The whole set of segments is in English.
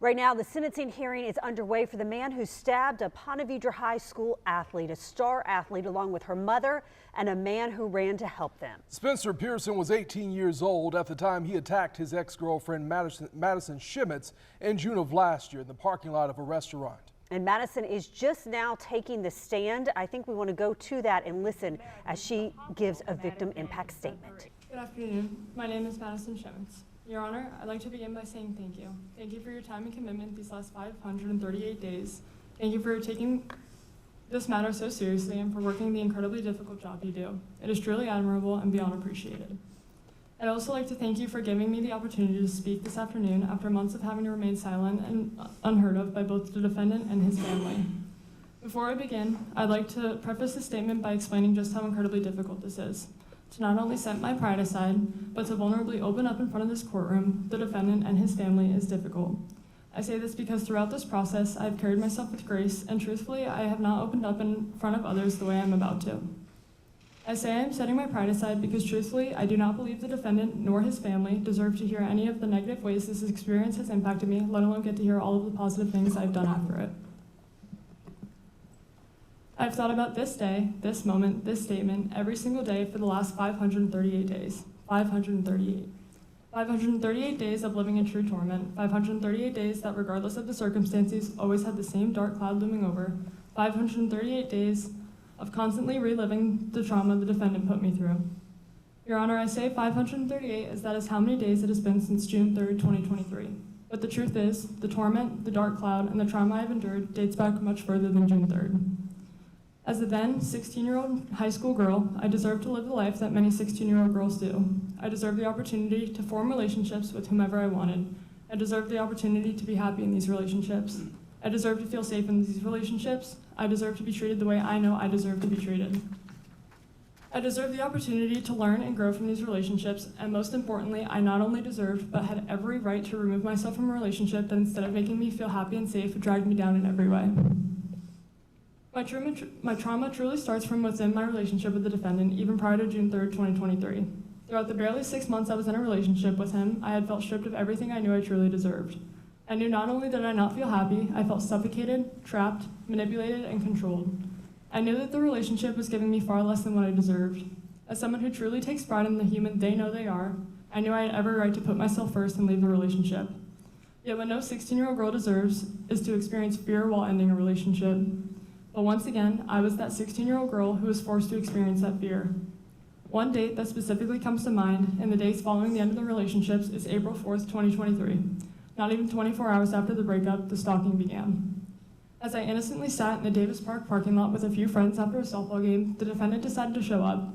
Right now, the sentencing hearing is underway for the man who stabbed a Ponte Vedra High School athlete, a star athlete, along with her mother and a man who ran to help them. Spencer Pearson was 18 years old at the time he attacked his ex-girlfriend Madison Schemitz in June of last year in the parking lot of a restaurant. And Madison is just now taking the stand. I think we want to go to that and listen as she gives a victim impact statement. Good afternoon. My name is Madison Schemitz. Your Honor, I'd like to begin by saying thank you. Thank you for your time and commitment these last 538 days. Thank you for taking this matter so seriously and for working the incredibly difficult job you do. It is truly admirable and beyond appreciated. I'd also like to thank you for giving me the opportunity to speak this afternoon after months of having to remain silent and unheard of by both the defendant and his family. Before I begin, I'd like to preface this statement by explaining just how incredibly difficult this is. To not only set my pride aside, but to vulnerably open up in front of this courtroom, the defendant and his family, is difficult. I say this because throughout this process, I've carried myself with grace, and truthfully, I have not opened up in front of others the way I'm about to. I say I am setting my pride aside because truthfully, I do not believe the defendant nor his family deserve to hear any of the negative ways this experience has impacted me, let alone get to hear all of the positive things I've done after it. I've thought about this day, this moment, this statement every single day for the last 538 days. 538. 538 days of living in true torment. 538 days that, regardless of the circumstances, always had the same dark cloud looming over. 538 days of constantly reliving the trauma the defendant put me through. Your Honor, I say 538 as that is how many days it has been since June 3rd, 2023. But the truth is, the torment, the dark cloud, and the trauma I've endured dates back much further than June 3rd. As a then 16-year-old high school girl, I deserve to live the life that many 16-year-old girls do. I deserve the opportunity to form relationships with whomever I wanted. I deserve the opportunity to be happy in these relationships. I deserve to feel safe in these relationships. I deserve to be treated the way I know I deserve to be treated. I deserve the opportunity to learn and grow from these relationships, and most importantly, I not only deserved, but had every right to remove myself from a relationship that instead of making me feel happy and safe, dragged me down in every way. My trauma truly starts from within my relationship with the defendant, even prior to June 3rd, 2023. Throughout the barely 6 months I was in a relationship with him, I had felt stripped of everything I knew I truly deserved. I knew not only did I not feel happy, I felt suffocated, trapped, manipulated, and controlled. I knew that the relationship was giving me far less than what I deserved. As someone who truly takes pride in the human they know they are, I knew I had every right to put myself first and leave the relationship. Yet what no 16-year-old girl deserves is to experience fear while ending a relationship. But once again, I was that 16-year-old girl who was forced to experience that fear. One date that specifically comes to mind in the days following the end of the relationships is April 4th, 2023. Not even 24 hours after the breakup, the stalking began. As I innocently sat in the Davis Park parking lot with a few friends after a softball game, the defendant decided to show up.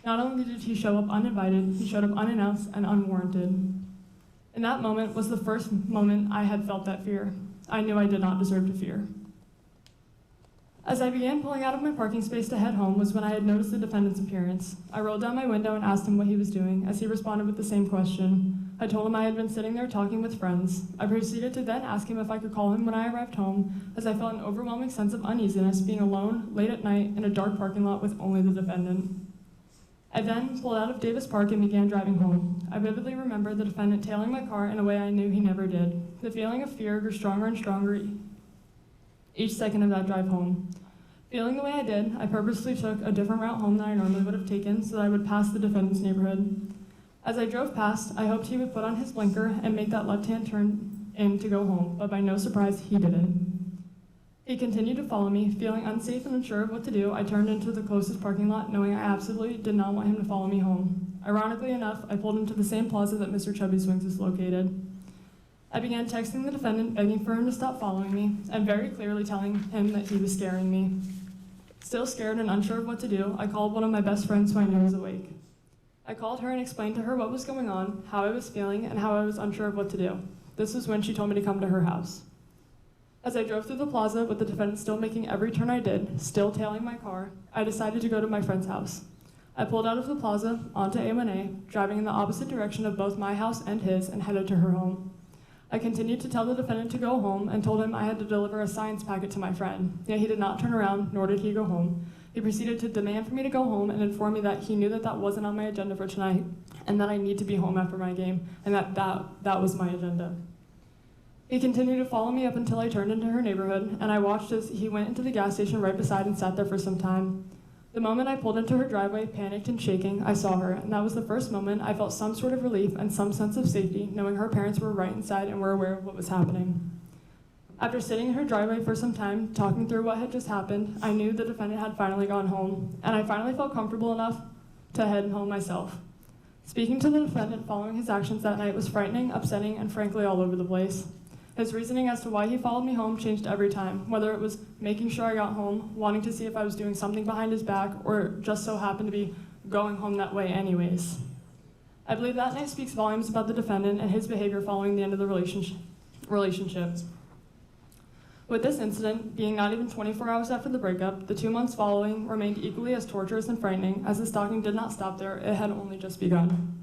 Not only did he show up uninvited, he showed up unannounced and unwarranted. In that moment was the first moment I had felt that fear. I knew I did not deserve to fear. As I began pulling out of my parking space to head home was when I had noticed the defendant's appearance. I rolled down my window and asked him what he was doing, as he responded with the same question. I told him I had been sitting there talking with friends. I proceeded to then ask him if I could call him when I arrived home, as I felt an overwhelming sense of uneasiness being alone, late at night, in a dark parking lot with only the defendant. I then pulled out of Davis Park and began driving home. I vividly remember the defendant tailing my car in a way I knew he never did. The feeling of fear grew stronger and stronger each second of that drive home. Feeling the way I did, I purposely took a different route home than I normally would have taken so that I would pass the defendant's neighborhood. As I drove past, I hoped he would put on his blinker and make that left-hand turn in to go home, but by no surprise, he didn't. He continued to follow me. Feeling unsafe and unsure of what to do, I turned into the closest parking lot, knowing I absolutely did not want him to follow me home. Ironically enough, I pulled into the same plaza that Mr. Chubby Swings is located. I began texting the defendant, begging for him to stop following me, and very clearly telling him that he was scaring me. Still scared and unsure of what to do, I called one of my best friends who I knew was awake. I called her and explained to her what was going on, how I was feeling, and how I was unsure of what to do. This was when she told me to come to her house. As I drove through the plaza with the defendant still making every turn I did, still tailing my car, I decided to go to my friend's house. I pulled out of the plaza onto A1A, driving in the opposite direction of both my house and his, and headed to her home. I continued to tell the defendant to go home and told him I had to deliver a science packet to my friend. Yet he did not turn around, nor did he go home. He proceeded to demand for me to go home and inform me that he knew that that wasn't on my agenda for tonight, and that I need to be home after my game, and that was my agenda. He continued to follow me up until I turned into her neighborhood, and I watched as he went into the gas station right beside and sat there for some time. The moment I pulled into her driveway, panicked and shaking, I saw her, and that was the first moment I felt some sort of relief and some sense of safety, knowing her parents were right inside and were aware of what was happening. After sitting in her driveway for some time, talking through what had just happened, I knew the defendant had finally gone home, and I finally felt comfortable enough to head home myself. Speaking to the defendant following his actions that night was frightening, upsetting, and frankly all over the place. His reasoning as to why he followed me home changed every time, whether it was making sure I got home, wanting to see if I was doing something behind his back, or just so happened to be going home that way anyways. I believe that night speaks volumes about the defendant and his behavior following the end of the relationship. With this incident being not even 24 hours after the breakup, the 2 months following remained equally as torturous and frightening. As the stalking did not stop there, it had only just begun.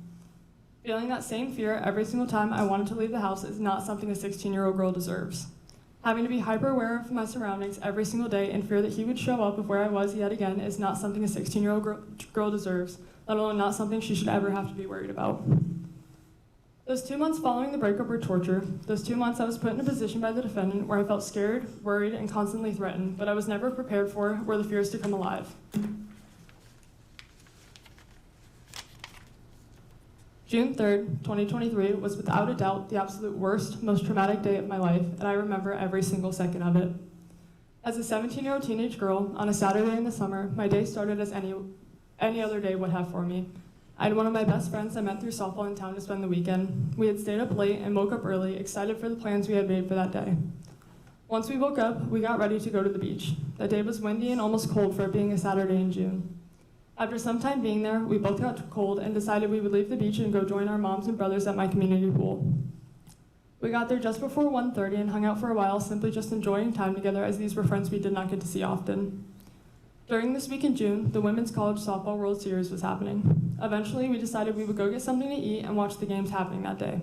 Feeling that same fear every single time I wanted to leave the house is not something a 16-year-old girl deserves. Having to be hyper-aware of my surroundings every single day in fear that he would show up of where I was yet again is not something a 16-year-old girl deserves, let alone not something she should ever have to be worried about. Those 2 months following the breakup were torture. Those 2 months I was put in a position by the defendant where I felt scared, worried, and constantly threatened, but I was never prepared for were the fears to come alive. June 3rd, 2023 was without a doubt the absolute worst, most traumatic day of my life, and I remember every single second of it. As a 17-year-old teenage girl, on a Saturday in the summer, my day started as any other day would have for me. I had one of my best friends I met through softball in town to spend the weekend. We had stayed up late and woke up early, excited for the plans we had made for that day. Once we woke up, we got ready to go to the beach. That day was windy and almost cold for it being a Saturday in June. After some time being there, we both got cold and decided we would leave the beach and go join our moms and brothers at my community pool. We got there just before 1:30 and hung out for a while, simply just enjoying time together as these were friends we did not get to see often. During this week in June, the Women's College Softball World Series was happening. Eventually, we decided we would go get something to eat and watch the games happening that day.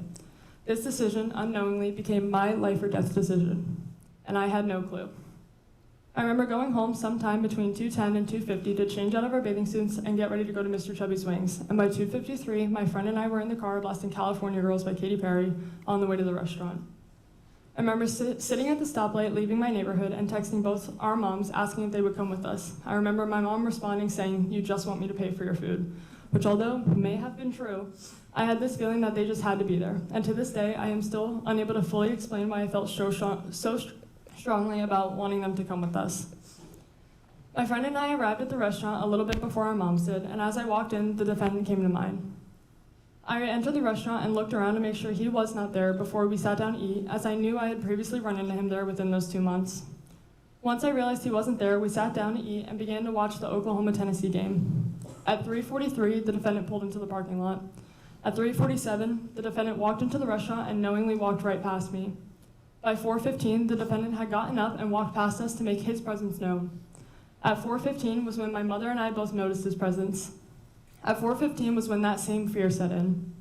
This decision, unknowingly, became my life or death decision, and I had no clue. I remember going home sometime between 2:10 and 2:50 to change out of our bathing suits and get ready to go to Mr. Chubby's Wings. And by 2:53, my friend and I were in the car blasting California Girls by Katy Perry on the way to the restaurant. I remember sitting at the stoplight, leaving my neighborhood, and texting both our moms asking if they would come with us. I remember my mom responding saying, "You just want me to pay for your food," which although may have been true, I had this feeling that they just had to be there. And to this day, I am still unable to fully explain why I felt so strongly about wanting them to come with us. My friend and I arrived at the restaurant a little bit before our moms did, and as I walked in, the defendant came to mind. I entered the restaurant and looked around to make sure he was not there before we sat down to eat, as I knew I had previously run into him there within those 2 months. Once I realized he wasn't there, we sat down to eat and began to watch the Oklahoma-Tennessee game. At 3:43, the defendant pulled into the parking lot. At 3:47, the defendant walked into the restaurant and knowingly walked right past me. By 4:15, the defendant had gotten up and walked past us to make his presence known. At 4:15 was when my mother and I both noticed his presence. At 4:15 was when that same fear set in.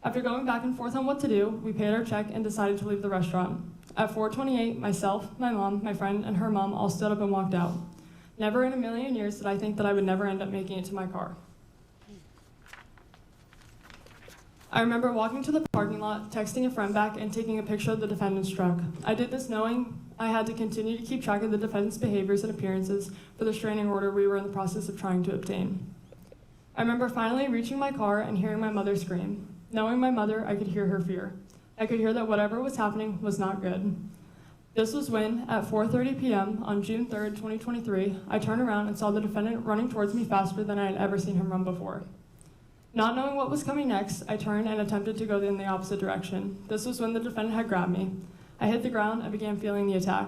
After going back and forth on what to do, we paid our check and decided to leave the restaurant. At 4:28, myself, my mom, my friend, and her mom all stood up and walked out. Never in a million years did I think that I would never end up making it to my car. I remember walking to the parking lot, texting a friend back, and taking a picture of the defendant's truck. I did this knowing I had to continue to keep track of the defendant's behaviors and appearances for the restraining order we were in the process of trying to obtain. I remember finally reaching my car and hearing my mother scream. Knowing my mother, I could hear her fear. I could hear that whatever was happening was not good. This was when, at 4:30 p.m. on June 3rd, 2023, I turned around and saw the defendant running towards me faster than I had ever seen him run before. Not knowing what was coming next, I turned and attempted to go in the opposite direction. This was when the defendant had grabbed me. I hit the ground and began feeling the attack.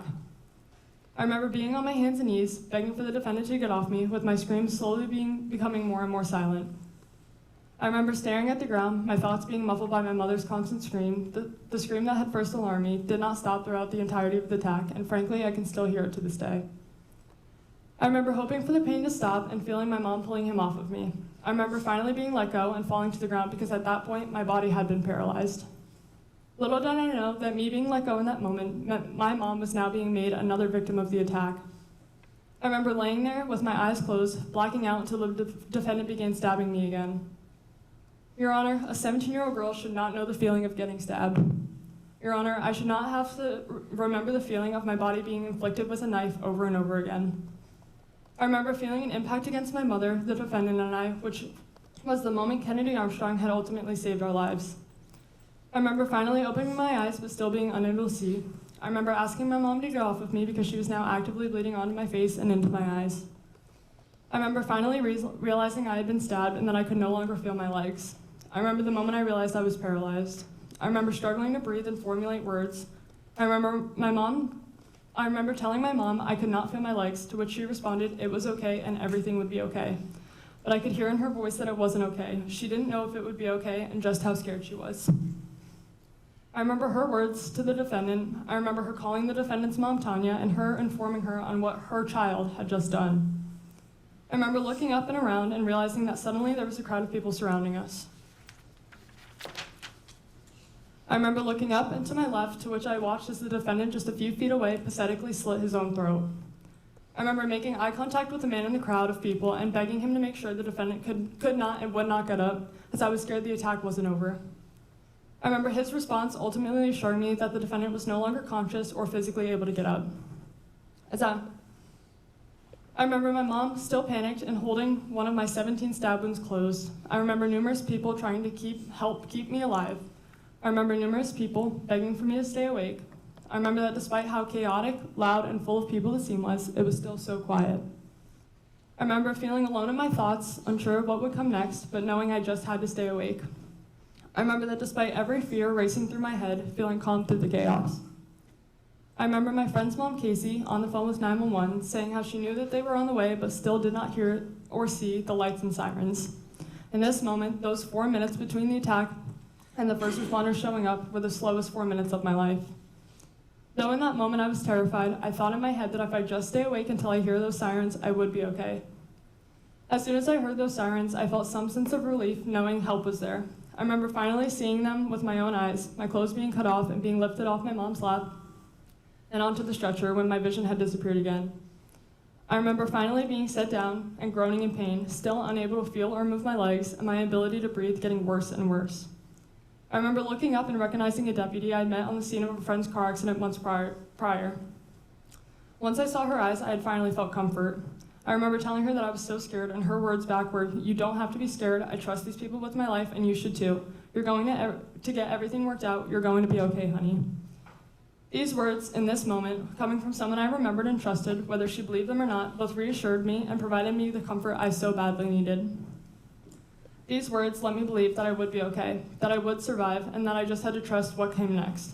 I remember being on my hands and knees, begging for the defendant to get off me, with my screams slowly becoming more and more silent. I remember staring at the ground, my thoughts being muffled by my mother's constant scream. The scream that had first alarmed me did not stop throughout the entirety of the attack, and frankly, I can still hear it to this day. I remember hoping for the pain to stop and feeling my mom pulling him off of me. I remember finally being let go and falling to the ground because at that point, my body had been paralyzed. Little did I know that me being let go in that moment meant my mom was now being made another victim of the attack. I remember laying there with my eyes closed, blacking out until the defendant began stabbing me again. Your Honor, a 17-year-old girl should not know the feeling of getting stabbed. Your Honor, I should not have to remember the feeling of my body being inflicted with a knife over and over again. I remember feeling an impact against my mother, the defendant, and I, which was the moment Kennedy Armstrong had ultimately saved our lives. I remember finally opening my eyes but still being unable to see. I remember asking my mom to get off of me because she was now actively bleeding onto my face and into my eyes. I remember finally realizing I had been stabbed and that I could no longer feel my legs. I remember the moment I realized I was paralyzed. I remember struggling to breathe and formulate words. I remember telling my mom I could not feel my legs, to which she responded it was okay and everything would be okay. But I could hear in her voice that it wasn't okay. She didn't know if it would be okay and just how scared she was. I remember her words to the defendant. I remember her calling the defendant's mom, Tanya, and her informing her on what her child had just done. I remember looking up and around and realizing that suddenly there was a crowd of people surrounding us. I remember looking up and to my left, to which I watched as the defendant just a few feet away pathetically slit his own throat. I remember making eye contact with the man in the crowd of people and begging him to make sure the defendant could not and would not get up, as I was scared the attack wasn't over. I remember his response ultimately assuring me that the defendant was no longer conscious or physically able to get up. I remember my mom still panicked and holding one of my 17 stab wounds closed. I remember numerous people trying to help keep me alive. I remember numerous people begging for me to stay awake. I remember that despite how chaotic, loud, and full of people the scene was, it was still so quiet. I remember feeling alone in my thoughts, unsure of what would come next, but knowing I just had to stay awake. I remember that despite every fear racing through my head, feeling calm through the chaos. I remember my friend's mom, Casey, on the phone with 911, saying how she knew that they were on the way, but still did not hear or see the lights and sirens. In this moment, those 4 minutes between the attack and the first responders showing up were the slowest 4 minutes of my life. Though in that moment I was terrified, I thought in my head that if I just stay awake until I hear those sirens, I would be okay. As soon as I heard those sirens, I felt some sense of relief knowing help was there. I remember finally seeing them with my own eyes, my clothes being cut off and being lifted off my mom's lap and onto the stretcher when my vision had disappeared again. I remember finally being set down and groaning in pain, still unable to feel or move my legs, and my ability to breathe getting worse and worse. I remember looking up and recognizing a deputy I had met on the scene of a friend's car accident months prior. Once I saw her eyes, I had finally felt comfort. I remember telling her that I was so scared, and her words back were, "You don't have to be scared. I trust these people with my life, and you should too. You're going to get everything worked out. You're going to be okay, honey." These words, in this moment, coming from someone I remembered and trusted, whether she believed them or not, both reassured me and provided me the comfort I so badly needed. These words let me believe that I would be okay, that I would survive, and that I just had to trust what came next.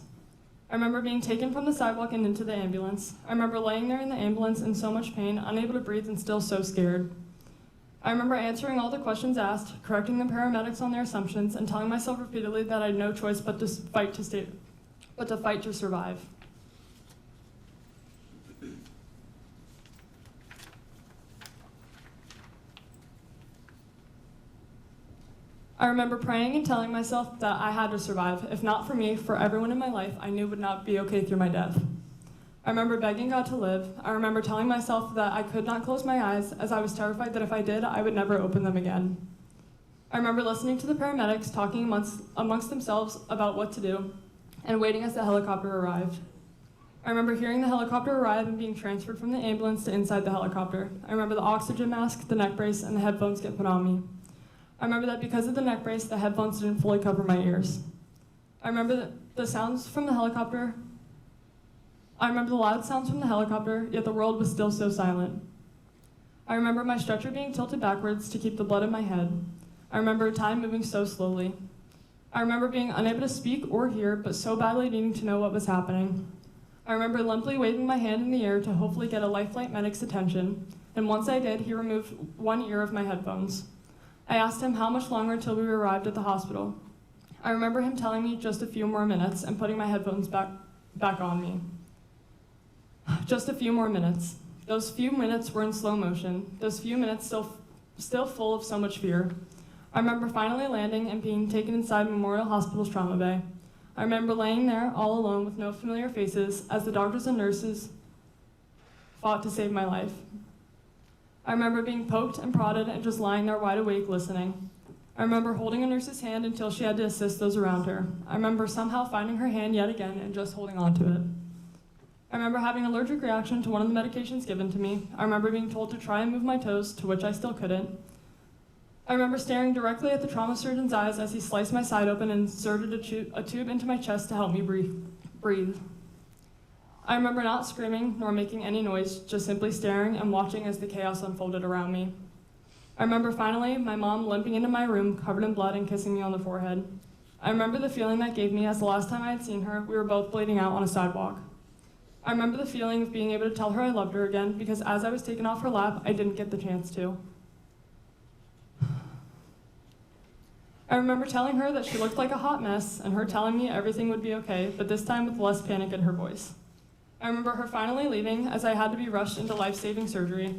I remember being taken from the sidewalk and into the ambulance. I remember laying there in the ambulance in so much pain, unable to breathe and still so scared. I remember answering all the questions asked, correcting the paramedics on their assumptions, and telling myself repeatedly that I had no choice but to fight to survive. I remember praying and telling myself that I had to survive. If not for me, for everyone in my life I knew would not be okay through my death. I remember begging God to live. I remember telling myself that I could not close my eyes, as I was terrified that if I did, I would never open them again. I remember listening to the paramedics talking amongst themselves about what to do, and waiting as the helicopter arrived. I remember hearing the helicopter arrive and being transferred from the ambulance to inside the helicopter. I remember the oxygen mask, the neck brace, and the headphones get put on me. I remember that because of the neck brace, the headphones didn't fully cover my ears. I remember the sounds from the helicopter. I remember the loud sounds from the helicopter, yet the world was still so silent. I remember my stretcher being tilted backwards to keep the blood in my head. I remember time moving so slowly. I remember being unable to speak or hear, but so badly needing to know what was happening. I remember limply waving my hand in the air to hopefully get a Lifeline medic's attention, and once I did, he removed one ear of my headphones. I asked him how much longer until we arrived at the hospital. I remember him telling me just a few more minutes and putting my headphones back on me. Just a few more minutes. Those few minutes were in slow motion. Those few minutes still full of so much fear. I remember finally landing and being taken inside Memorial Hospital's trauma bay. I remember laying there all alone with no familiar faces as the doctors and nurses fought to save my life. I remember being poked and prodded and just lying there wide awake listening. I remember holding a nurse's hand until she had to assist those around her. I remember somehow finding her hand yet again and just holding on to it. I remember having an allergic reaction to one of the medications given to me. I remember being told to try and move my toes, to which I still couldn't. I remember staring directly at the trauma surgeon's eyes as he sliced my side open and inserted a tube into my chest to help me breathe. I remember not screaming nor making any noise, just simply staring and watching as the chaos unfolded around me. I remember finally my mom limping into my room covered in blood and kissing me on the forehead. I remember the feeling that gave me as the last time I had seen her, we were both bleeding out on a sidewalk. I remember the feeling of being able to tell her I loved her again because as I was taken off her lap, I didn't get the chance to. I remember telling her that she looked like a hot mess and her telling me everything would be okay, but this time with less panic in her voice. I remember her finally leaving as I had to be rushed into life-saving surgery.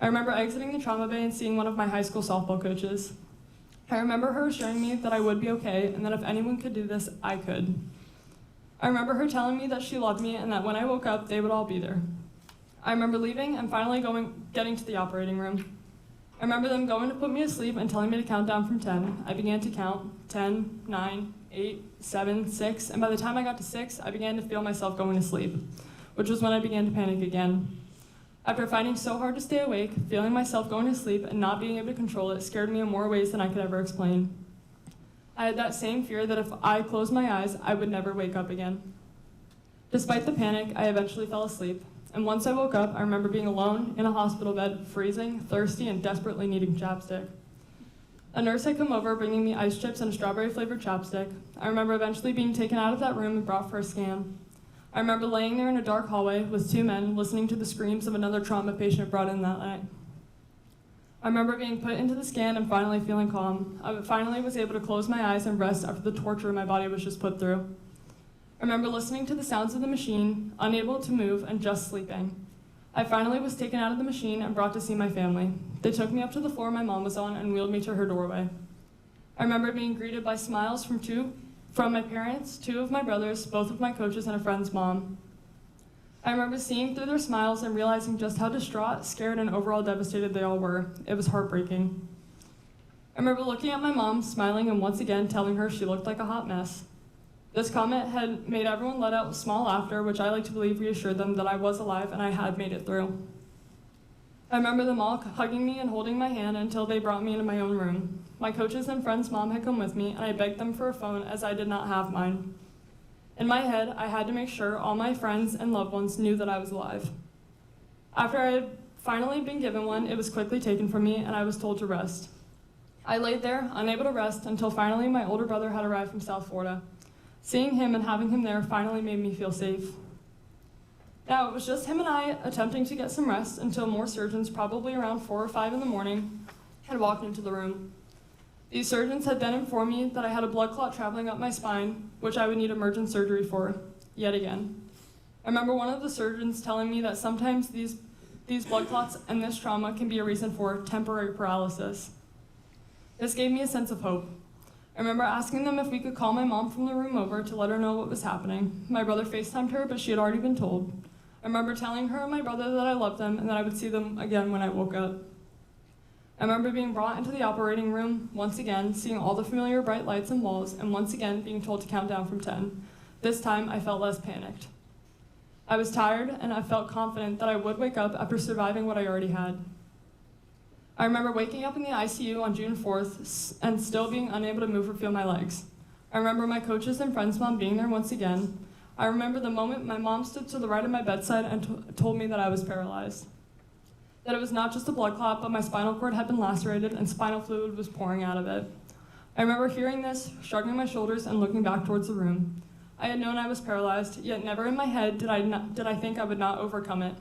I remember exiting the trauma bay and seeing one of my high school softball coaches. I remember her assuring me that I would be okay and that if anyone could do this, I could. I remember her telling me that she loved me and that when I woke up, they would all be there. I remember leaving and finally getting to the operating room. I remember them going to put me to sleep and telling me to count down from 10. I began to count 10, 9, 8, 7, 6, and by the time I got to 6, I began to feel myself going to sleep, which was when I began to panic again. After fighting so hard to stay awake, feeling myself going to sleep and not being able to control it scared me in more ways than I could ever explain. I had that same fear that if I closed my eyes, I would never wake up again. Despite the panic, I eventually fell asleep, and once I woke up, I remember being alone in a hospital bed, freezing, thirsty, and desperately needing chapstick. A nurse had come over bringing me ice chips and a strawberry-flavored chapstick. I remember eventually being taken out of that room and brought for a scan. I remember laying there in a dark hallway with two men listening to the screams of another trauma patient brought in that night. I remember being put into the scan and finally feeling calm. I finally was able to close my eyes and rest after the torture my body was just put through. I remember listening to the sounds of the machine, unable to move and just sleeping. I finally was taken out of the machine and brought to see my family. They took me up to the floor my mom was on and wheeled me to her doorway. I remember being greeted by smiles from my parents, two of my brothers, both of my coaches, and a friend's mom. I remember seeing through their smiles and realizing just how distraught, scared, and overall devastated they all were. It was heartbreaking. I remember looking at my mom, smiling, and once again telling her she looked like a hot mess. This comment had made everyone let out small laughter, which I like to believe reassured them that I was alive and I had made it through. I remember them all hugging me and holding my hand until they brought me into my own room. My coaches and friend's mom had come with me, and I begged them for a phone as I did not have mine. In my head, I had to make sure all my friends and loved ones knew that I was alive. After I had finally been given one, it was quickly taken from me, and I was told to rest. I laid there, unable to rest, until finally my older brother had arrived from South Florida. Seeing him and having him there finally made me feel safe. Now, it was just him and I attempting to get some rest until more surgeons, probably around 4 or 5 in the morning, had walked into the room. These surgeons had then informed me that I had a blood clot traveling up my spine, which I would need emergent surgery for, yet again. I remember one of the surgeons telling me that sometimes these blood clots and this trauma can be a reason for temporary paralysis. This gave me a sense of hope. I remember asking them if we could call my mom from the room over to let her know what was happening. My brother FaceTimed her, but she had already been told. I remember telling her and my brother that I loved them and that I would see them again when I woke up. I remember being brought into the operating room, once again, seeing all the familiar bright lights and walls, and once again being told to count down from 10. This time, I felt less panicked. I was tired, and I felt confident that I would wake up after surviving what I already had. I remember waking up in the ICU on June 4th and still being unable to move or feel my legs. I remember my coaches and friend's mom being there once again. I remember the moment my mom stood to the right of my bedside and told me that I was paralyzed. That it was not just a blood clot, but my spinal cord had been lacerated and spinal fluid was pouring out of it. I remember hearing this, shrugging my shoulders, and looking back towards the room. I had known I was paralyzed, yet never in my head did I think I would not overcome it.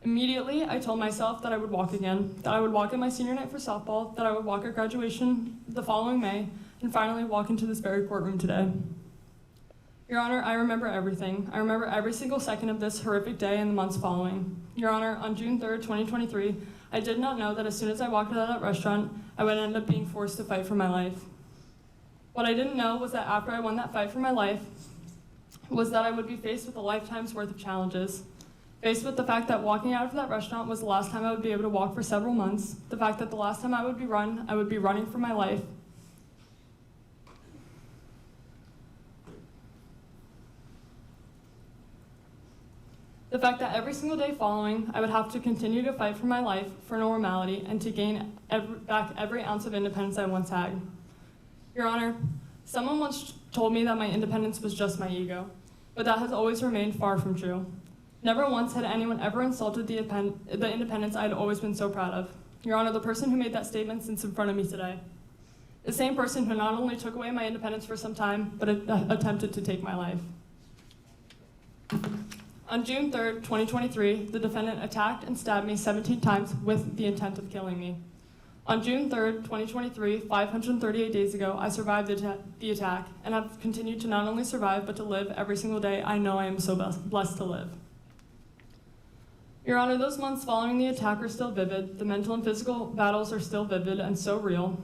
Immediately, I told myself that I would walk again, that I would walk at my senior night for softball, that I would walk at graduation the following May, and finally walk into this very courtroom today. Your Honor, I remember everything. I remember every single second of this horrific day and the months following. Your Honor, on June 3rd, 2023, I did not know that as soon as I walked out of that restaurant, I would end up being forced to fight for my life. What I didn't know was that after I won that fight for my life, was that I would be faced with a lifetime's worth of challenges. Faced with the fact that walking out of that restaurant was the last time I would be able to walk for several months, the fact that the last time I would be running for my life, the fact that every single day following, I would have to continue to fight for my life, for normality, and to gain back every ounce of independence I once had. Your Honor, someone once told me that my independence was just my ego, but that has always remained far from true. Never once had anyone ever insulted the independence I had always been so proud of. Your Honor, the person who made that statement sits in front of me today. The same person who not only took away my independence for some time, but attempted to take my life. On June 3rd, 2023, the defendant attacked and stabbed me 17 times with the intent of killing me. On June 3rd, 2023, 538 days ago, I survived the attack and have continued to not only survive, but to live every single day I know I am so blessed to live. Your Honor, those months following the attack are still vivid. The mental and physical battles are still vivid and so real.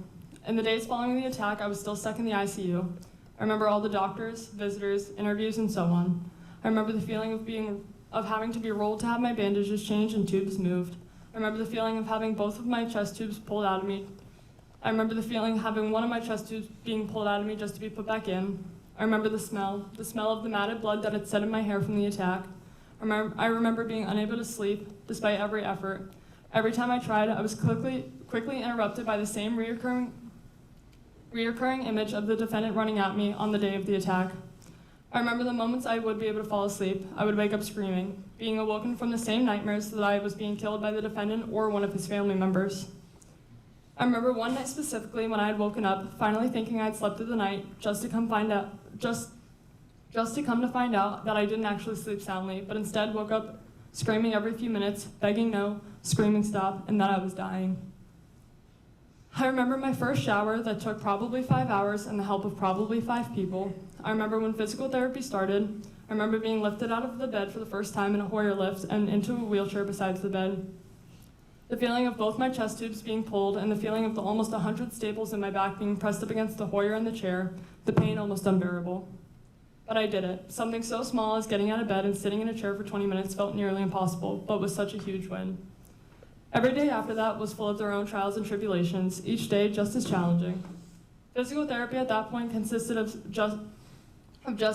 In the days following the attack, I was still stuck in the ICU. I remember all the doctors, visitors, interviews, and so on. I remember the feeling of having to be rolled to have my bandages changed and tubes moved. I remember the feeling of having both of my chest tubes pulled out of me. I remember the feeling of having one of my chest tubes being pulled out of me just to be put back in. I remember the smell of the matted blood that had set in my hair from the attack. I remember being unable to sleep despite every effort. Every time I tried, I was quickly interrupted by the same reoccurring image of the defendant running at me on the day of the attack. I remember the moments I would be able to fall asleep. I would wake up screaming, being awoken from the same nightmares that I was being killed by the defendant or one of his family members. I remember one night specifically when I had woken up, finally thinking I had slept through the night, just to come to find out that I didn't actually sleep soundly, but instead woke up screaming every few minutes, begging no, screaming stop, and that I was dying. I remember my first shower that took probably 5 hours and the help of probably 5 people. I remember when physical therapy started. I remember being lifted out of the bed for the first time in a Hoyer lift and into a wheelchair beside the bed. The feeling of both my chest tubes being pulled and the feeling of the almost 100 staples in my back being pressed up against the Hoyer and the chair, the pain almost unbearable. But I did it. Something so small as getting out of bed and sitting in a chair for 20 minutes felt nearly impossible, but was such a huge win. Every day after that was full of their own trials and tribulations, each day just as challenging. Physical therapy at that point consisted of just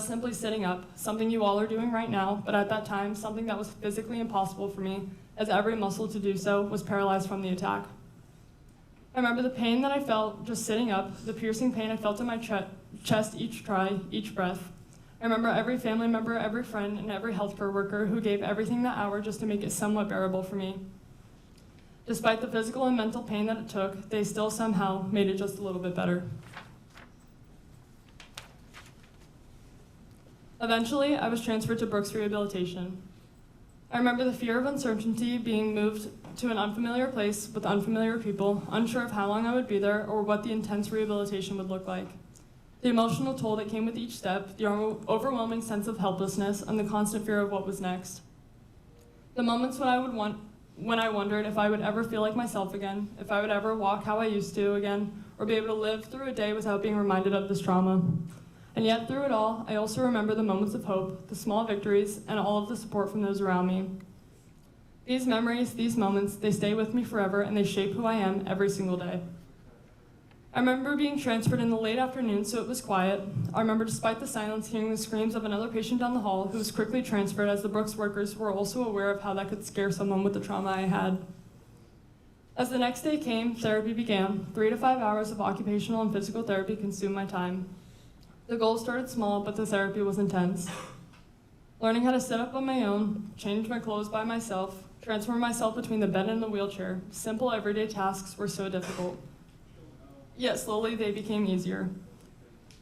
simply sitting up, something you all are doing right now, but at that time, something that was physically impossible for me, as every muscle to do so was paralyzed from the attack. I remember the pain that I felt just sitting up, the piercing pain I felt in my chest each try, each breath. I remember every family member, every friend, and every healthcare worker who gave everything that hour just to make it somewhat bearable for me. Despite the physical and mental pain that it took, they still somehow made it just a little bit better. Eventually, I was transferred to Brooks Rehabilitation. I remember the fear of uncertainty, being moved to an unfamiliar place with unfamiliar people, unsure of how long I would be there or what the intense rehabilitation would look like. The emotional toll that came with each step, the overwhelming sense of helplessness, and the constant fear of what was next. The moments when I wondered if I would ever feel like myself again, if I would ever walk how I used to again, or be able to live through a day without being reminded of this trauma. And yet, through it all, I also remember the moments of hope, the small victories, and all of the support from those around me. These memories, these moments, they stay with me forever, and they shape who I am every single day. I remember being transferred in the late afternoon, so it was quiet. I remember, despite the silence, hearing the screams of another patient down the hall who was quickly transferred, as the Brooks workers were also aware of how that could scare someone with the trauma I had. As the next day came, therapy began. 3 to 5 hours of occupational and physical therapy consumed my time. The goals started small, but the therapy was intense. Learning how to sit up on my own, change my clothes by myself, transfer myself between the bed and the wheelchair, simple everyday tasks were so difficult. Yet slowly they became easier.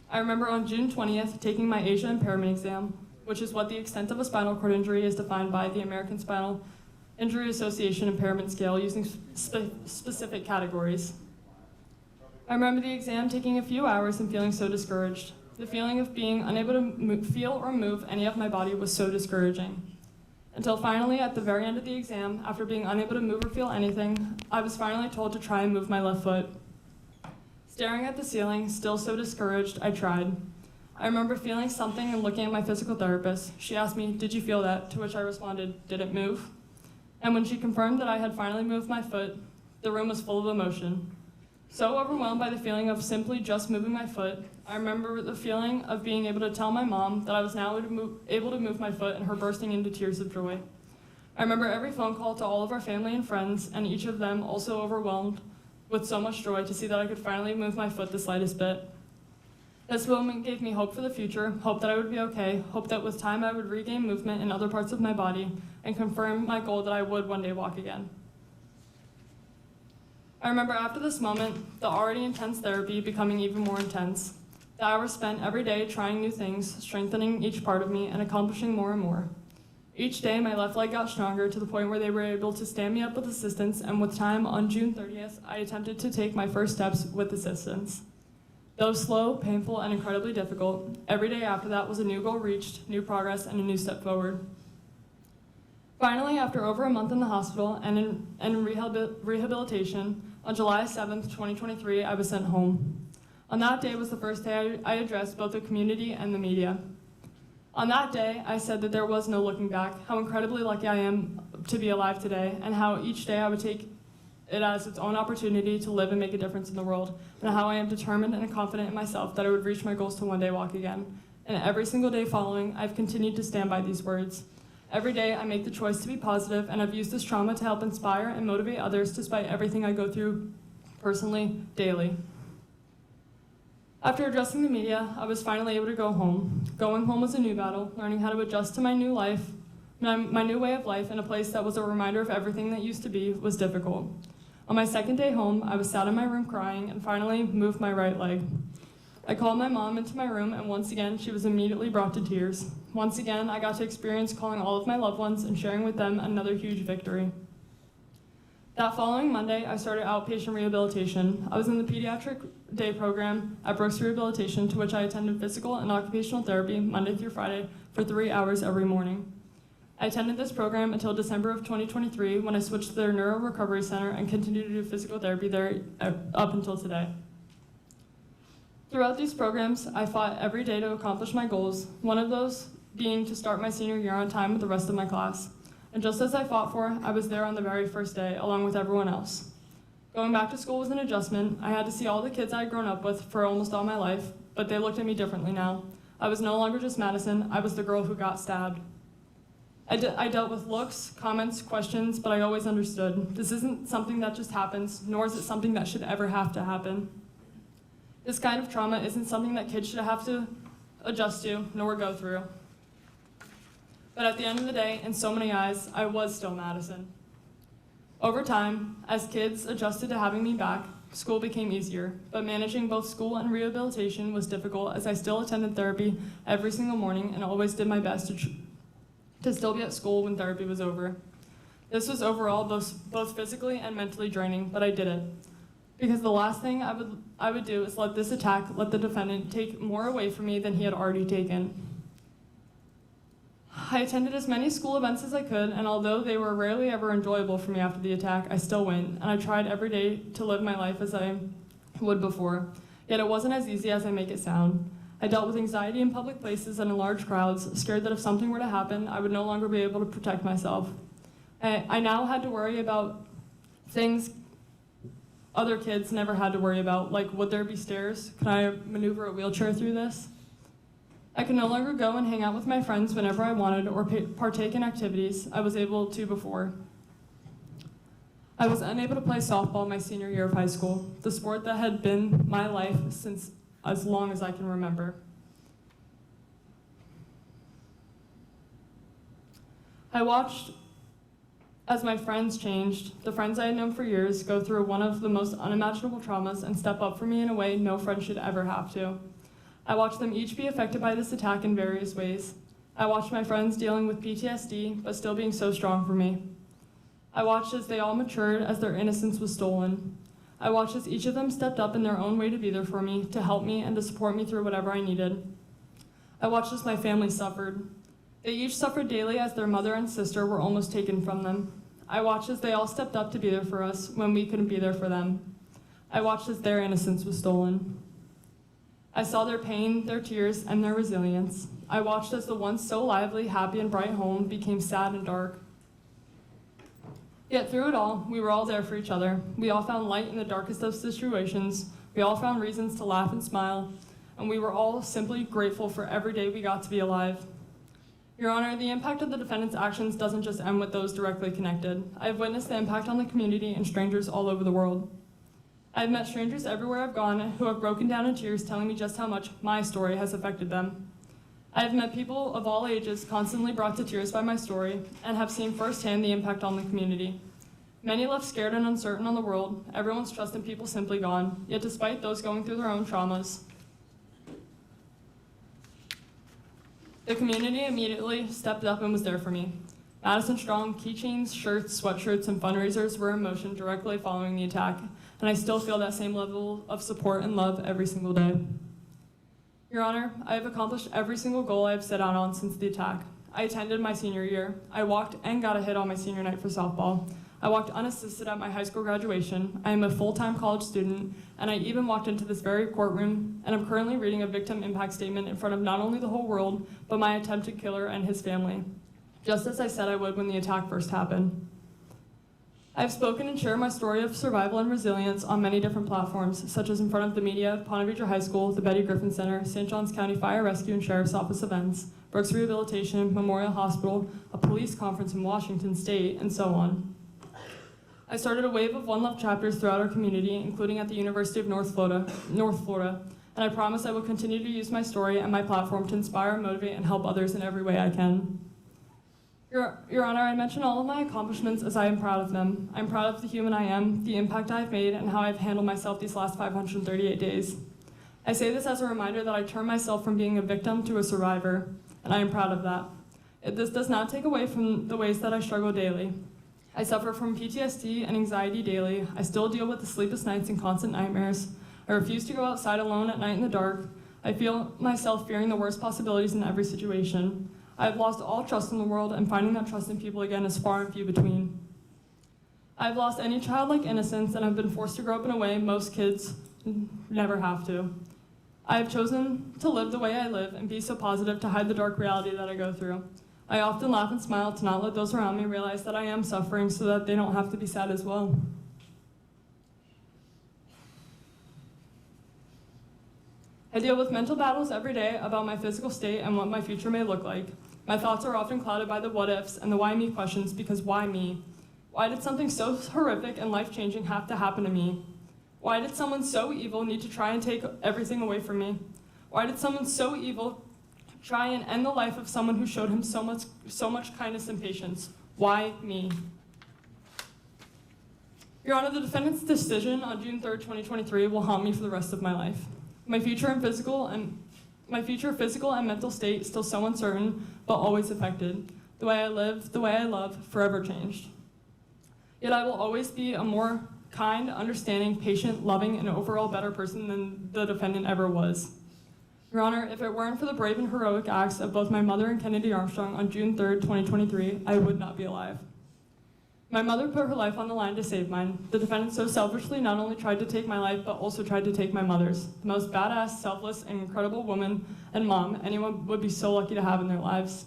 I remember on June 20th taking my Asia impairment exam, which is what the extent of a spinal cord injury is defined by the American Spinal Injury Association impairment scale using specific categories. I remember the exam taking a few hours and feeling so discouraged. The feeling of being unable to feel or move any of my body was so discouraging. Until finally, at the very end of the exam, after being unable to move or feel anything, I was finally told to try and move my left foot. Staring at the ceiling, still so discouraged, I tried. I remember feeling something and looking at my physical therapist. She asked me, "Did you feel that?" To which I responded, "Did it move?" And when she confirmed that I had finally moved my foot, the room was full of emotion. So overwhelmed by the feeling of simply just moving my foot, I remember the feeling of being able to tell my mom that I was now able to move my foot and her bursting into tears of joy. I remember every phone call to all of our family and friends, and each of them also overwhelmed with so much joy to see that I could finally move my foot the slightest bit. This moment gave me hope for the future, hope that I would be okay, hope that with time I would regain movement in other parts of my body, and confirm my goal that I would one day walk again. I remember after this moment, the already intense therapy becoming even more intense. The hours spent every day trying new things, strengthening each part of me, and accomplishing more and more. Each day, my left leg got stronger to the point where they were able to stand me up with assistance, and with time, on June 30th, I attempted to take my first steps with assistance. Though slow, painful, and incredibly difficult, every day after that was a new goal reached, new progress, and a new step forward. Finally, after over a month in the hospital and in rehabilitation, on July 7th, 2023, I was sent home. On that day was the first day I addressed both the community and the media. On that day, I said that there was no looking back, how incredibly lucky I am to be alive today, and how each day I would take it as its own opportunity to live and make a difference in the world, and how I am determined and confident in myself that I would reach my goals to one day walk again. And every single day following, I've continued to stand by these words. Every day, I make the choice to be positive, and I've used this trauma to help inspire and motivate others despite everything I go through personally, daily. After addressing the media, I was finally able to go home. Going home was a new battle, learning how to adjust to my new life, my new way of life in a place that was a reminder of everything that used to be was difficult. On my second day home, I was sat in my room crying and finally moved my right leg. I called my mom into my room, and once again, she was immediately brought to tears. Once again, I got to experience calling all of my loved ones and sharing with them another huge victory. That following Monday, I started outpatient rehabilitation. I was in the pediatric day program at Brooks Rehabilitation, to which I attended physical and occupational therapy Monday through Friday for 3 hours every morning. I attended this program until December of 2023, when I switched to their Neuro Recovery Center and continued to do physical therapy there up until today. Throughout these programs, I fought every day to accomplish my goals, one of those being to start my senior year on time with the rest of my class. And just as I fought for, I was there on the very first day, along with everyone else. Going back to school was an adjustment. I had to see all the kids I had grown up with for almost all my life, but they looked at me differently now. I was no longer just Madison, I was the girl who got stabbed. I dealt with looks, comments, questions, but I always understood. This isn't something that just happens, nor is it something that should ever have to happen. This kind of trauma isn't something that kids should have to adjust to, nor go through. But at the end of the day, in so many eyes, I was still Madison. Over time, as kids adjusted to having me back, school became easier, but managing both school and rehabilitation was difficult, as I still attended therapy every single morning and always did my best to still be at school when therapy was over. This was overall both physically and mentally draining, but I did it. Because the last thing I would do is let the defendant take more away from me than he had already taken. I attended as many school events as I could, and although they were rarely ever enjoyable for me after the attack, I still went, and I tried every day to live my life as I would before. Yet it wasn't as easy as I make it sound. I dealt with anxiety in public places and in large crowds, scared that if something were to happen, I would no longer be able to protect myself. I now had to worry about things other kids never had to worry about, like would there be stairs? Could I maneuver a wheelchair through this? I could no longer go and hang out with my friends whenever I wanted or partake in activities I was able to before. I was unable to play softball my senior year of high school, the sport that had been my life since as long as I can remember. I watched as my friends changed, the friends I had known for years go through one of the most unimaginable traumas and step up for me in a way no friend should ever have to. I watched them each be affected by this attack in various ways. I watched my friends dealing with PTSD, but still being so strong for me. I watched as they all matured as their innocence was stolen. I watched as each of them stepped up in their own way to be there for me, to help me, and to support me through whatever I needed. I watched as my family suffered. They each suffered daily as their mother and sister were almost taken from them. I watched as they all stepped up to be there for us when we couldn't be there for them. I watched as their innocence was stolen. I saw their pain, their tears, and their resilience. I watched as the once so lively, happy, and bright home became sad and dark. Yet through it all, we were all there for each other. We all found light in the darkest of situations. We all found reasons to laugh and smile, and we were all simply grateful for every day we got to be alive. Your Honor, the impact of the defendant's actions doesn't just end with those directly connected. I have witnessed the impact on the community and strangers all over the world. I have met strangers everywhere I've gone who have broken down in tears telling me just how much my story has affected them. I have met people of all ages constantly brought to tears by my story and have seen firsthand the impact on the community. Many left scared and uncertain on the world, everyone's trust in people simply gone, yet despite those going through their own traumas, the community immediately stepped up and was there for me. Madison Strong keychains, shirts, sweatshirts, and fundraisers were in motion directly following the attack, and I still feel that same level of support and love every single day. Your Honor, I have accomplished every single goal I have set out on since the attack. I attended my senior year. I walked and got a hit on my senior night for softball. I walked unassisted at my high school graduation. I am a full-time college student, and I even walked into this very courtroom, and I'm currently reading a victim impact statement in front of not only the whole world, but my attempted killer and his family, just as I said I would when the attack first happened. I have spoken and shared my story of survival and resilience on many different platforms, such as in front of the media, Ponte Vedra High School, the Betty Griffin Center, St. Johns County Fire Rescue and Sheriff's Office events, Brooks Rehabilitation, Memorial Hospital, a police conference in Washington State, and so on. I started a wave of One Love chapters throughout our community, including at the University of North Florida, and I promise I will continue to use my story and my platform to inspire, motivate, and help others in every way I can. Your Honor, I mention all of my accomplishments as I am proud of them. I'm proud of the human I am, the impact I've made, and how I've handled myself these last 538 days. I say this as a reminder that I turned myself from being a victim to a survivor, and I am proud of that. This does not take away from the ways that I struggle daily. I suffer from PTSD and anxiety daily. I still deal with the sleepless nights and constant nightmares. I refuse to go outside alone at night in the dark. I feel myself fearing the worst possibilities in every situation. I have lost all trust in the world, and finding that trust in people again is far and few between. I have lost any childlike innocence and have been forced to grow up in a way most kids never have to. I have chosen to live the way I live and be so positive to hide the dark reality that I go through. I often laugh and smile to not let those around me realize that I am suffering so that they don't have to be sad as well. I deal with mental battles every day about my physical state and what my future may look like. My thoughts are often clouded by the what ifs and the why me questions, because why me? Why did something so horrific and life-changing have to happen to me? Why did someone so evil need to try and take everything away from me? Why did someone so evil try and end the life of someone who showed him so much kindness and patience? Why me? Your Honor, the defendant's decision on June 3rd, 2023 will haunt me for the rest of my life. My future physical and mental state still so uncertain, but always affected. The way I live, the way I love, forever changed. Yet I will always be a more kind, understanding, patient, loving, and overall better person than the defendant ever was. Your Honor, if it weren't for the brave and heroic acts of both my mother and Kennedy Armstrong on June 3rd, 2023, I would not be alive. My mother put her life on the line to save mine. The defendant so selfishly not only tried to take my life, but also tried to take my mother's. The most badass, selfless, and incredible woman and mom anyone would be so lucky to have in their lives.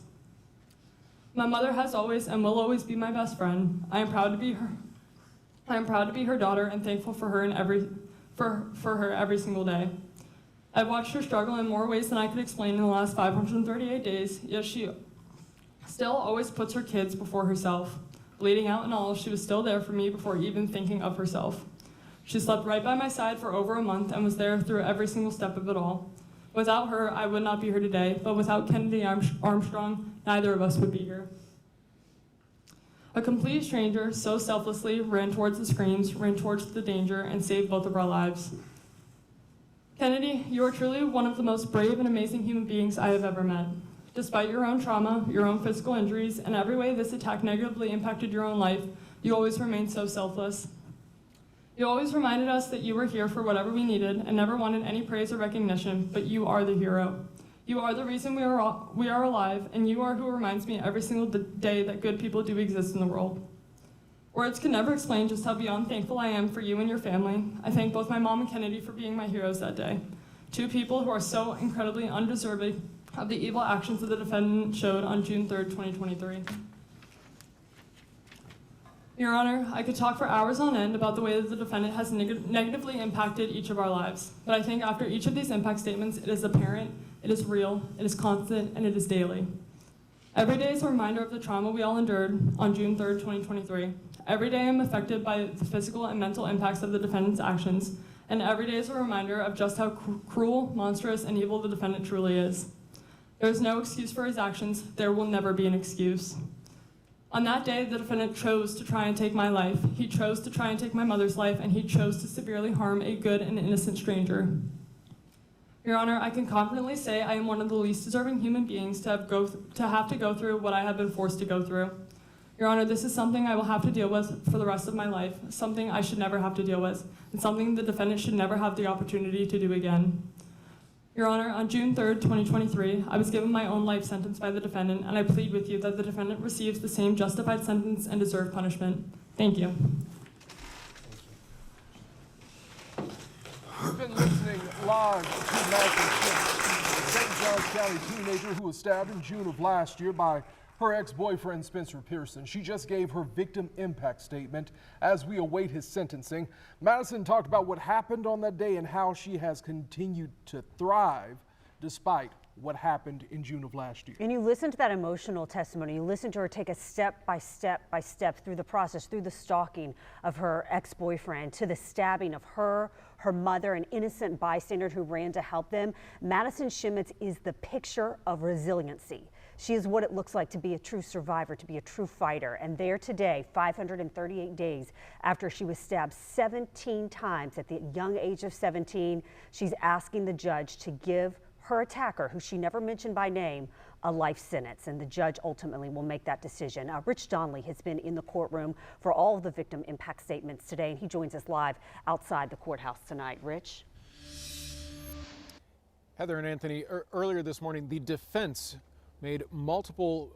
My mother has always and will always be my best friend. I am proud to be her daughter and thankful for her every single day. I've watched her struggle in more ways than I could explain in the last 538 days, yet she still always puts her kids before herself. Bleeding out and all, she was still there for me before even thinking of herself. She slept right by my side for over a month and was there through every single step of it all. Without her, I would not be here today, but without Kennedy Armstrong, neither of us would be here. A complete stranger so selflessly ran towards the screams, ran towards the danger, and saved both of our lives. Kennedy, you are truly one of the most brave and amazing human beings I have ever met. Despite your own trauma, your own physical injuries, and every way this attack negatively impacted your own life, you always remained so selfless. You always reminded us that you were here for whatever we needed and never wanted any praise or recognition, but you are the hero. You are the reason we are alive, and you are who reminds me every single day that good people do exist in the world. Words can never explain just how beyond thankful I am for you and your family. I thank both my mom and Kennedy for being my heroes that day. two people who are so incredibly undeserving of the evil actions that the defendant showed on June 3rd, 2023. Your Honor, I could talk for hours on end about the way that the defendant has negatively impacted each of our lives, but I think after each of these impact statements, it is apparent, it is real, it is constant, and it is daily. Every day is a reminder of the trauma we all endured on June 3rd, 2023. Every day I'm affected by the physical and mental impacts of the defendant's actions, and every day is a reminder of just how cruel, monstrous, and evil the defendant truly is. There is no excuse for his actions. There will never be an excuse. On that day, the defendant chose to try and take my life. He chose to try and take my mother's life, and he chose to severely harm a good and innocent stranger. Your Honor, I can confidently say I am one of the least deserving human beings to have to go through what I have been forced to go through. Your Honor, this is something I will have to deal with for the rest of my life, something I should never have to deal with, and something the defendant should never have the opportunity to do again. Your Honor, on June 3rd, 2023, I was given my own life sentence by the defendant, and I plead with you that the defendant receives the same justified sentence and deserved punishment. Thank you. You've been listening live to Madison Schemitz, a St. Johns County teenager who was stabbed in June of last year by her ex-boyfriend, Spencer Pearson. She just gave her victim impact statement as we await his sentencing. Madison talked about what happened on that day and how she has continued to thrive despite what happened in June of last year. And you listen to that emotional testimony. You listen to her take a step by step through the process, through the stalking of her ex-boyfriend, to the stabbing of her mother, an innocent bystander who ran to help them. Madison Schemitz is the picture of resiliency. She is what it looks like to be a true survivor, to be a true fighter. And there today, 538 days after she was stabbed 17 times at the young age of 17, she's asking the judge to give her attacker, who she never mentioned by name, a life sentence, and the judge ultimately will make that decision. Rich Donnelly has been in the courtroom for all of the victim impact statements today, and he joins us live outside the courthouse tonight. Rich? Heather and Anthony, earlier this morning, the defense made multiple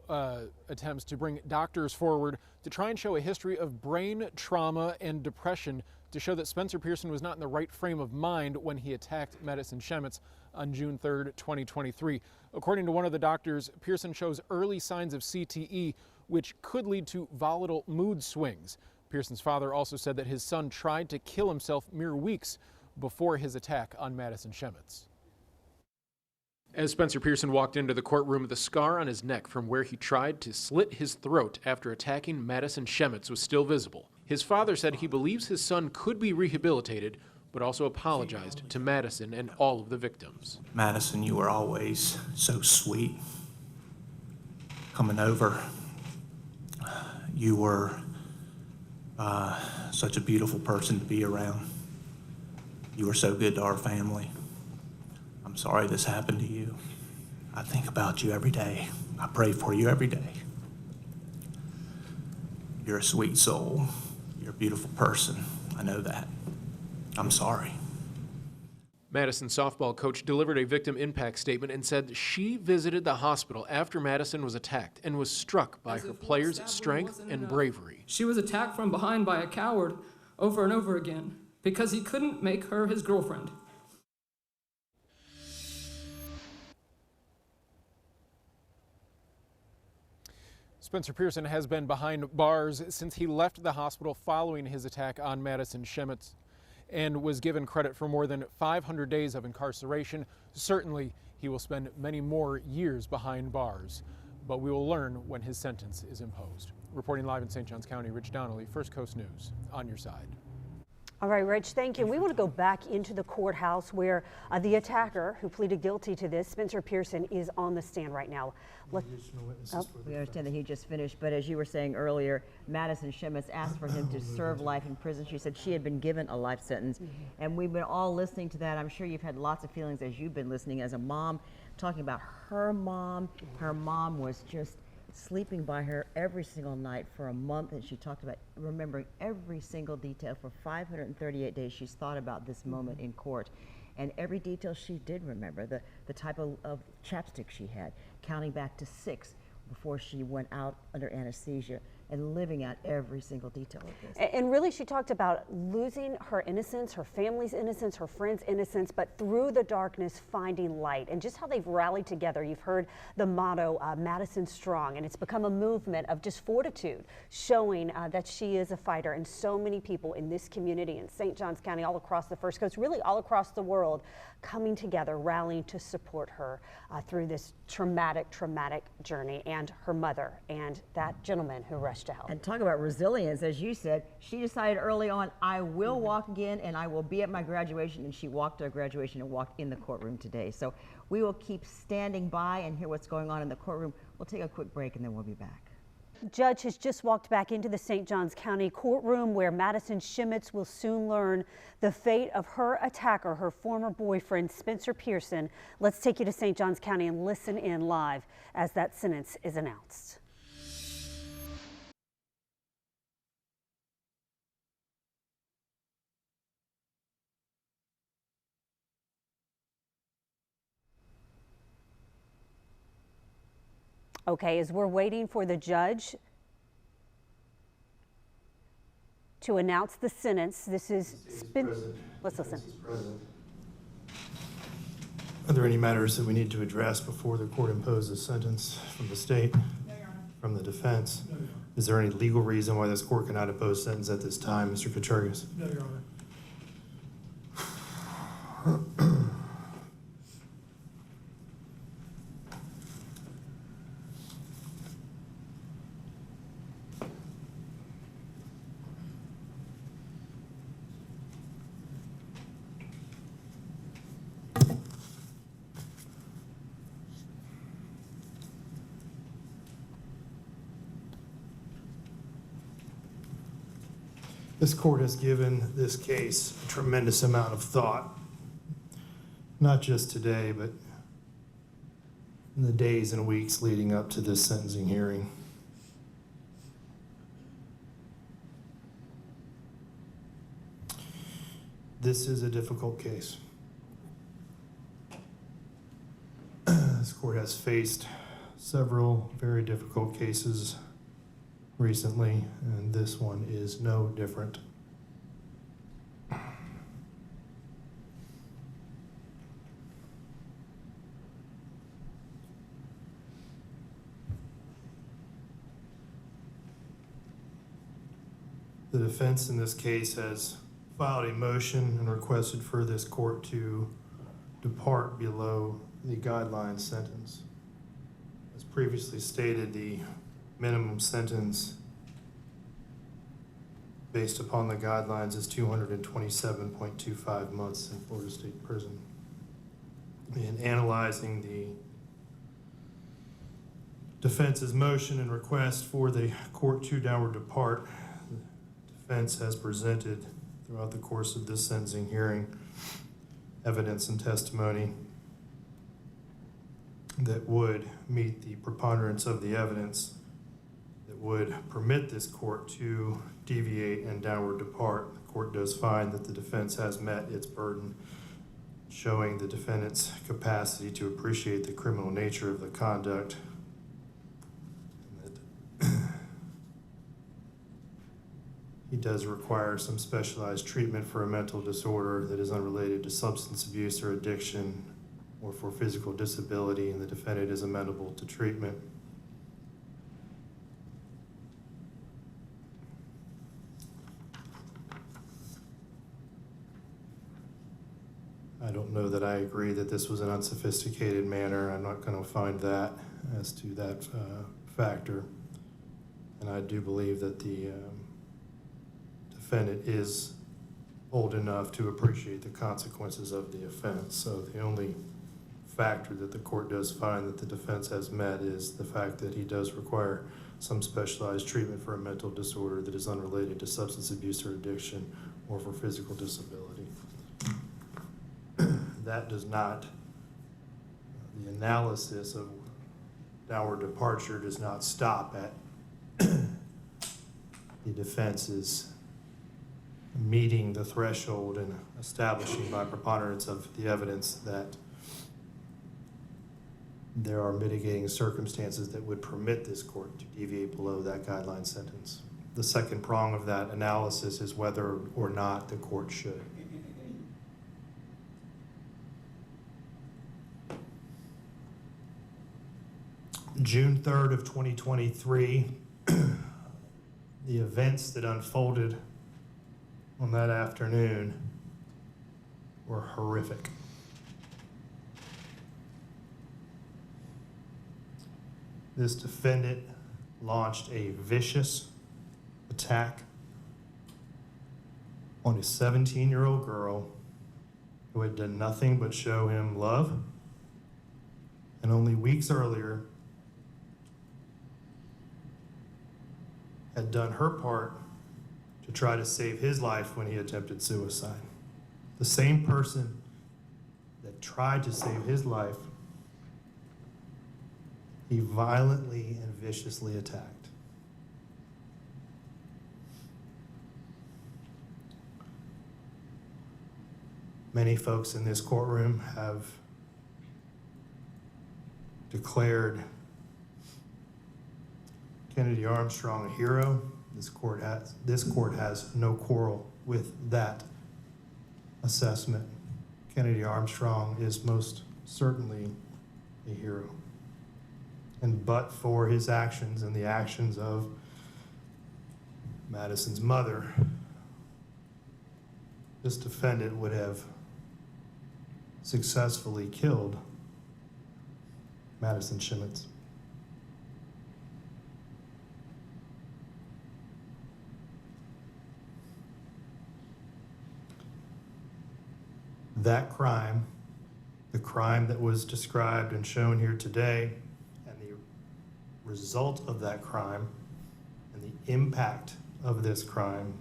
attempts to bring doctors forward to try and show a history of brain trauma and depression to show that Spencer Pearson was not in the right frame of mind when he attacked Madison Schemitz on June 3rd, 2023. According to one of the doctors, Pearson shows early signs of CTE, which could lead to volatile mood swings. Pearson's father also said that his son tried to kill himself mere weeks before his attack on Madison Schemitz. As Spencer Pearson walked into the courtroom, the scar on his neck from where he tried to slit his throat after attacking Madison Schemitz was still visible. His father said he believes his son could be rehabilitated, but also apologized to Madison and all of the victims. Madison, you were always so sweet. Coming over, you were such a beautiful person to be around. You were so good to our family. I'm sorry this happened to you. I think about you every day. I pray for you every day. You're a sweet soul. You're a beautiful person. I know that. I'm sorry. Madison's softball coach delivered a victim impact statement and said she visited the hospital after Madison was attacked and was struck by her players' strength and bravery. She was attacked from behind by a coward over and over again because he couldn't make her his girlfriend. Spencer Pearson has been behind bars since he left the hospital following his attack on Madison Schemitz and was given credit for more than 500 days of incarceration. Certainly, he will spend many more years behind bars, but we will learn when his sentence is imposed. Reporting live in St. Johns County, Rich Donnelly, First Coast News, on your side. All right, Rich, thank you. We want to go back into the courthouse where the attacker who pleaded guilty to this, Spencer Pearson, is on the stand right now. We understand that he just finished, but as you were saying earlier, Madison Schemitz asked for him to serve life in prison. She said she had been given a life sentence, and we've been all listening to that. I'm sure you've had lots of feelings as you've been listening as a mom, talking about her mom. Her mom was just sleeping by her every single night for a month, and she talked about remembering every single detail. For 538 days she's thought about this moment in court, and every detail she did remember, the type of chapstick she had, counting back to 6 before she went out under anesthesia. and living out every single detail of this. And really, she talked about losing her innocence, her family's innocence, her friends' innocence, but through the darkness, finding light, and just how they've rallied together. You've heard the motto, Madison Strong, and it's become a movement of just fortitude, showing that she is a fighter. And so many people in this community in St. Johns County, all across the First Coast, really all across the world, coming together, rallying to support her through this traumatic journey, and her mother and that gentleman who rushed to help. And talk about resilience, as you said, she decided early on, I will walk again and I will be at my graduation, and she walked to her graduation and walked in the courtroom today. So we will keep standing by and hear what's going on in the courtroom. We'll take a quick break and then we'll be back. Judge has just walked back into the St. Johns County courtroom where Madison Schemitz will soon learn the fate of her attacker, her former boyfriend, Spencer Pearson. Let's take you to St. Johns County and listen in live as that sentence is announced. Okay, as we're waiting for the judge to announce the sentence, this is let's listen. Are there any matters that we need to address before the court imposes a sentence from the state? No, Your Honor. From the defense? No, Your Honor. Is there any legal reason why this court cannot impose a sentence at this time, Mr. Kaczorgas? No, Your Honor. This court has given this case a tremendous amount of thought, not just today, but in the days and weeks leading up to this sentencing hearing. This is a difficult case. This court has faced several very difficult cases recently, and this one is no different. The defense in this case has filed a motion and requested for this court to depart below the guideline sentence. As previously stated, the minimum sentence based upon the guidelines is 227.25 months in Florida State Prison. In analyzing the defense's motion and request for the court to downward depart, the defense has presented throughout the course of this sentencing hearing evidence and testimony that would meet the preponderance of the evidence that would permit this court to deviate and downward depart. The court does find that the defense has met its burden, showing the defendant's capacity to appreciate the criminal nature of the conduct, and that he does require some specialized treatment for a mental disorder that is unrelated to substance abuse or addiction or for physical disability, and the defendant is amenable to treatment. I don't know that I agree that this was an unsophisticated manner. I'm not going to find that as to that factor. And I do believe that the defendant is old enough to appreciate the consequences of the offense. So the only factor that the court does find that the defense has met is the fact that he does require some specialized treatment for a mental disorder that is unrelated to substance abuse or addiction or for physical disability. That does not, the analysis of downward departure does not stop at the defense's meeting the threshold and establishing by preponderance of the evidence that there are mitigating circumstances that would permit this court to deviate below that guideline sentence. The second prong of that analysis is whether or not the court should. June 3rd of 2023, the events that unfolded on that afternoon were horrific. This defendant launched a vicious attack on a 17-year-old girl who had done nothing but show him love, and only weeks earlier had done her part to try to save his life when he attempted suicide. The same person that tried to save his life, he violently and viciously attacked. Many folks in this courtroom have declared Kennedy Armstrong a hero. This court has no quarrel with that assessment. Kennedy Armstrong is most certainly a hero. And but for his actions and the actions of Madison's mother, this defendant would have successfully killed Madison Schemitz. That crime, the crime that was described and shown here today, and the result of that crime, and the impact of this crime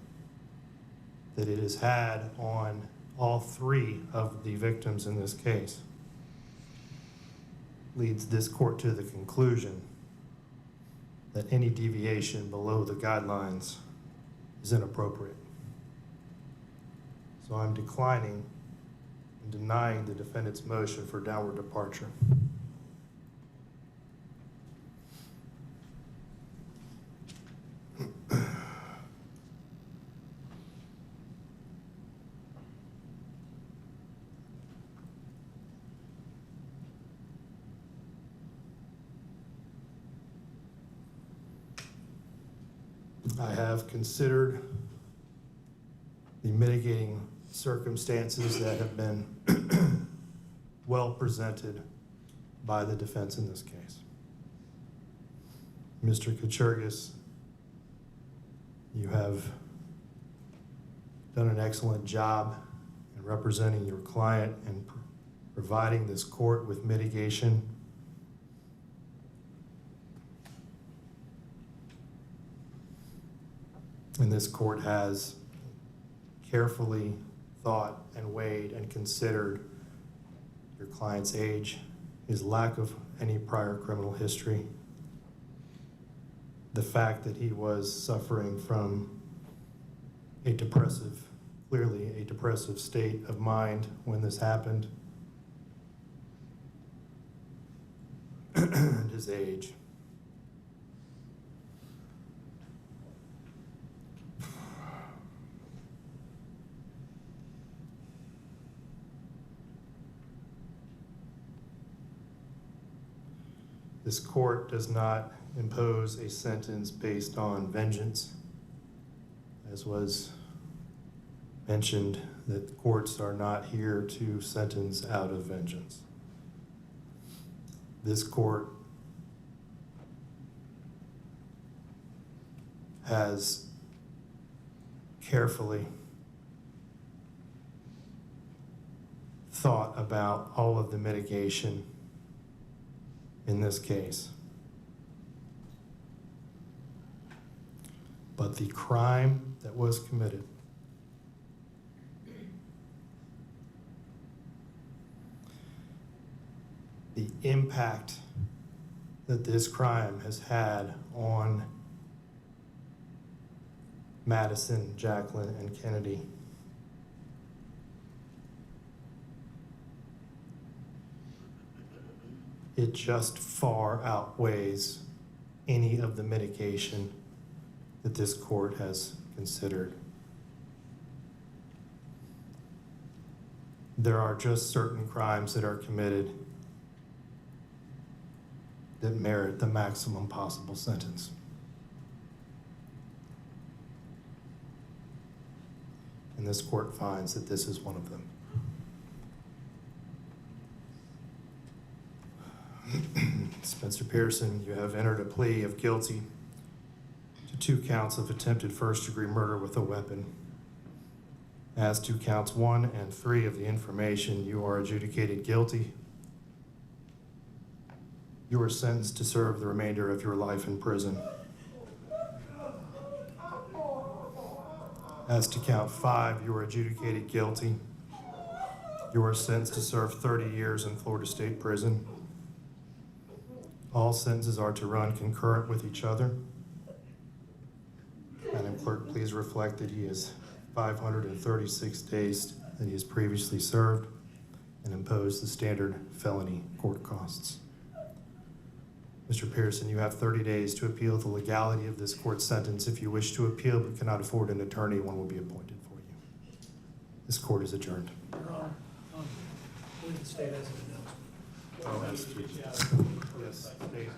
that it has had on all three of the victims in this case, leads this court to the conclusion that any deviation below the guidelines is inappropriate. So I'm declining and denying the defendant's motion for downward departure. I have considered the mitigating circumstances that have been well presented by the defense in this case. Mr. Kuchergis, you have done an excellent job in representing your client and providing this court with mitigation. And this court has carefully thought and weighed and considered your client's age, his lack of any prior criminal history, the fact that he was suffering from a depressive, clearly a depressive state of mind when this happened, and his age. This court does not impose a sentence based on vengeance, as was mentioned, that courts are not here to sentence out of vengeance. This court has carefully thought about all of the mitigation in this case. But the crime that was committed the impact that this crime has had on Madison, Jacqueline, and Kennedy it just far outweighs any of the mitigation that this court has considered. There are just certain crimes that are committed that merit the maximum possible sentence. And this court finds that this is one of them. Spencer Pearson, you have entered a plea of guilty to 2 counts of attempted first-degree murder with a weapon. As to counts 1 and 3 of the information, you are adjudicated guilty. You are sentenced to serve the remainder of your life in prison. As to count 5, you are adjudicated guilty. You are sentenced to serve 30 years in Florida State Prison. All sentences are to run concurrent with each other. Madam Clerk, please reflect that he has 536 days that he has previously served and impose the standard felony court costs. Mr. Pearson, you have 30 days to appeal the legality of this court sentence. If you wish to appeal but cannot afford an attorney, one will be appointed for you. This court is adjourned. Your Honor, believe the state has an announcement. Yes, state.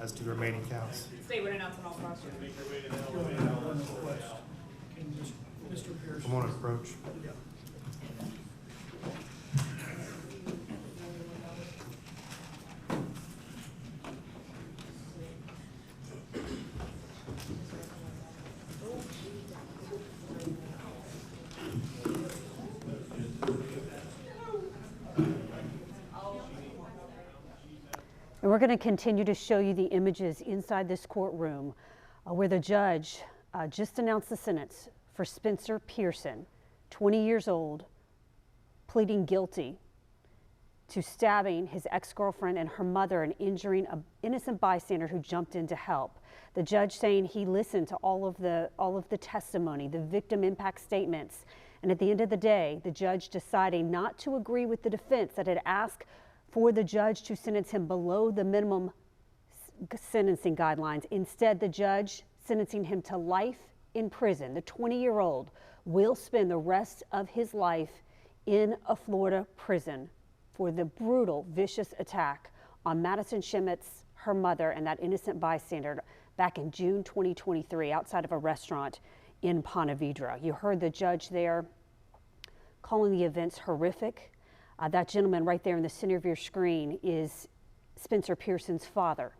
As to the remaining counts. State would announce on all process. Can Mr. Pearson? I'm on approach. Yeah. And we're going to continue to show you the images inside this courtroom where the judge just announced the sentence for Spencer Pearson, 20 years old, pleading guilty to stabbing his ex-girlfriend and her mother and injuring an innocent bystander who jumped in to help. The judge saying he listened to all of the testimony, the victim impact statements, and at the end of the day, the judge deciding not to agree with the defense that had asked for the judge to sentence him below the minimum sentencing guidelines. Instead, the judge sentencing him to life in prison. The 20-year-old will spend the rest of his life in a Florida prison for the brutal, vicious attack on Madison Schemitz, her mother, and that innocent bystander back in June 2023 outside of a restaurant in Ponte Vedra. You heard the judge there calling the events horrific. That gentleman right there in the center of your screen is Spencer Pearson's father.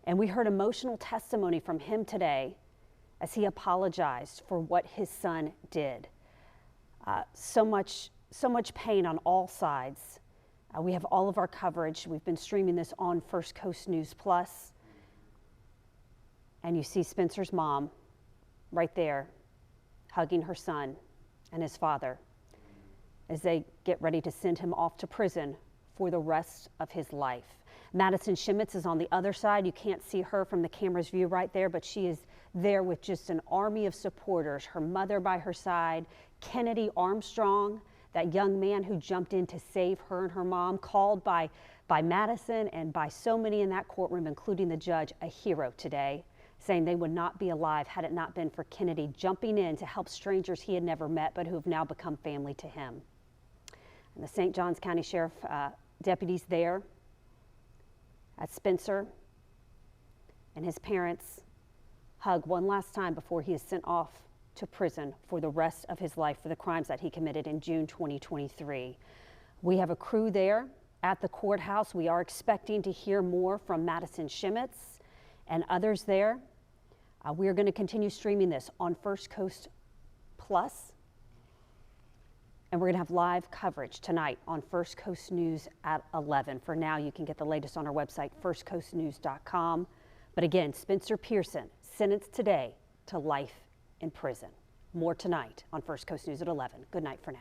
And we heard emotional testimony from him today as he apologized for what his son did. So much pain on all sides. We have all of our coverage. We've been streaming this on First Coast News Plus. And you see Spencer's mom right there hugging her son and his father as they get ready to send him off to prison for the rest of his life. Madison Schemitz is on the other side. You can't see her from the camera's view right there, but she is there with just an army of supporters, her mother by her side, Kennedy Armstrong, that young man who jumped in to save her and her mom, called by Madison and by so many in that courtroom, including the judge, a hero today, saying they would not be alive had it not been for Kennedy jumping in to help strangers he had never met but who have now become family to him. And the St. Johns County Sheriff deputies there at Spencer and his parents hug one last time before he is sent off to prison for the rest of his life for the crimes that he committed in June 2023. We have a crew there at the courthouse. We are expecting to hear more from Madison Schemitz and others there. We are going to continue streaming this on First Coast Plus. And we're going to have live coverage tonight on First Coast News at 11. For now, you can get the latest on our website, firstcoastnews.com. But again, Spencer Pearson sentenced today to life in prison. More tonight on First Coast News at 11. Good night for now.